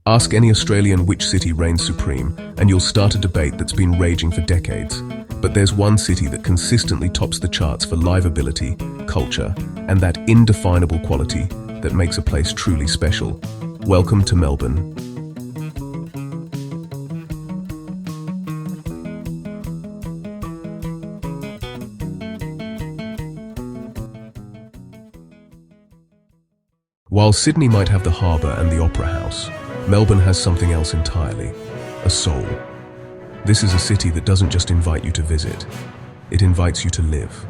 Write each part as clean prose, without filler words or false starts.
Ask any Australian which city reigns supreme, and you'll start a debate that's been raging for decades. But there's one city that consistently tops the charts for liveability, culture, and that indefinable quality that makes a place truly special. Welcome to Melbourne. While Sydney might have the harbour and the Opera House, Melbourne has something else entirely, a soul. This is a city that doesn't just invite you to visit, it invites you to live.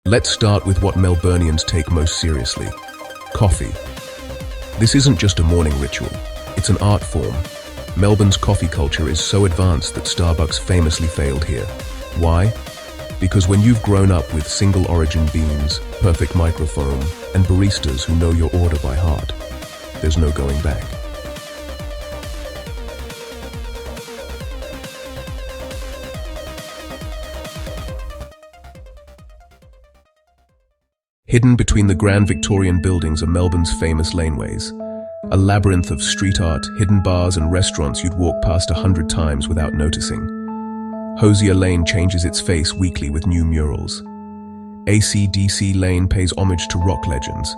Let's start with what Melburnians take most seriously, coffee. This isn't just a morning ritual, it's an art form. Melbourne's coffee culture is so advanced that Starbucks famously failed here. Why? Because when you've grown up with single origin beans, perfect microfoam, and baristas who know your order by heart, there's no going back. Hidden between the grand Victorian buildings are Melbourne's famous Laneways, a labyrinth of street art, hidden bars and restaurants you'd walk past 100 times without noticing. Hosier Lane changes its face weekly with new murals. AC/DC Lane pays homage to rock legends.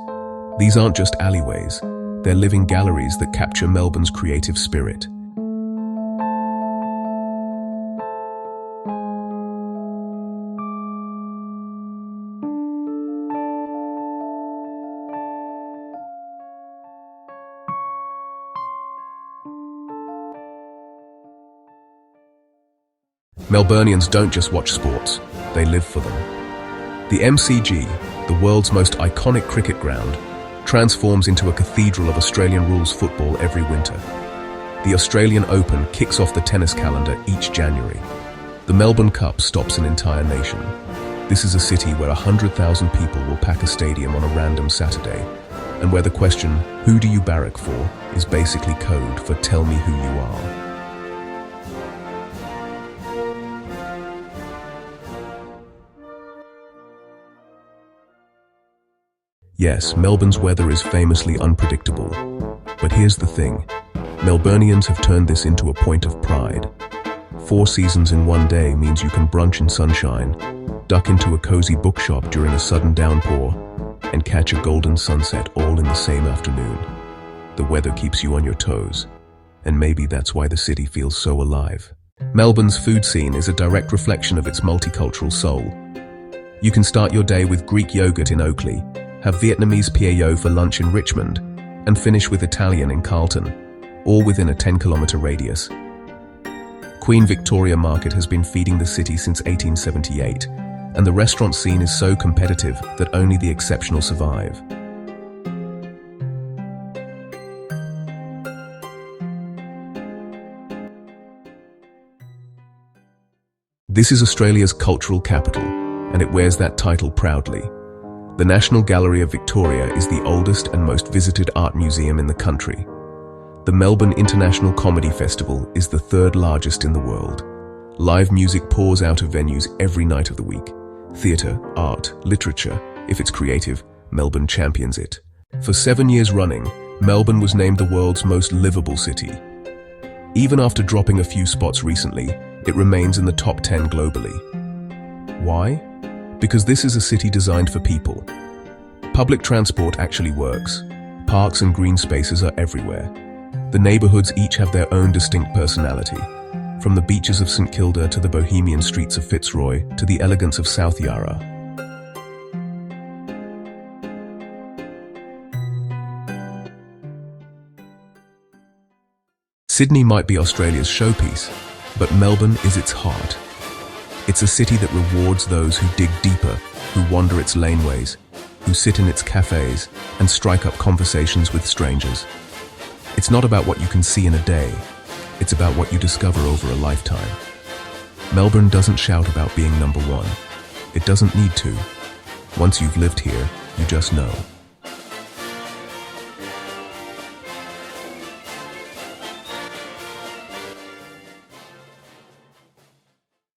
These aren't just alleyways, they're living galleries that capture Melbourne's creative spirit. Melburnians don't just watch sports, they live for them. The MCG, the world's most iconic cricket ground, transforms into a cathedral of Australian rules football every winter. The Australian Open kicks off the tennis calendar each January. The Melbourne Cup stops an entire nation. This is a city where 100,000 people will pack a stadium on a random Saturday, and where the question, "Who do you barrack for?" is basically code for "Tell me who you are." Yes, Melbourne's weather is famously unpredictable. But here's the thing, Melburnians have turned this into a point of pride. 4 seasons in one day means you can brunch in sunshine, duck into a cozy bookshop during a sudden downpour, and catch a golden sunset all in the same afternoon. The weather keeps you on your toes, and maybe that's why the city feels so alive. Melbourne's food scene is a direct reflection of its multicultural soul. You can start your day with Greek yogurt in Oakley, have Vietnamese paella for lunch in Richmond, and finish with Italian in Carlton, all within a 10-kilometre radius. Queen Victoria Market has been feeding the city since 1878, and the restaurant scene is so competitive that only the exceptional survive. This is Australia's cultural capital, and it wears that title proudly. The National Gallery of Victoria is the oldest and most visited art museum in the country. The Melbourne International Comedy Festival is the 3rd largest in the world. Live music pours out of venues every night of the week. Theatre, art, literature, if it's creative, Melbourne champions it. For 7 years running, Melbourne was named the world's most livable city. Even after dropping a few spots recently, it remains in the top 10 globally. Why? Because this is a city designed for people. Public transport actually works. Parks and green spaces are everywhere. The neighbourhoods each have their own distinct personality. From the beaches of St Kilda to the bohemian streets of Fitzroy to the elegance of South Yarra. Sydney might be Australia's showpiece, but Melbourne is its heart. It's a city that rewards those who dig deeper, who wander its laneways, who sit in its cafes and strike up conversations with strangers. It's not about what you can see in a day, it's about what you discover over a lifetime. Melbourne doesn't shout about being number one. It doesn't need to. Once you've lived here, you just know.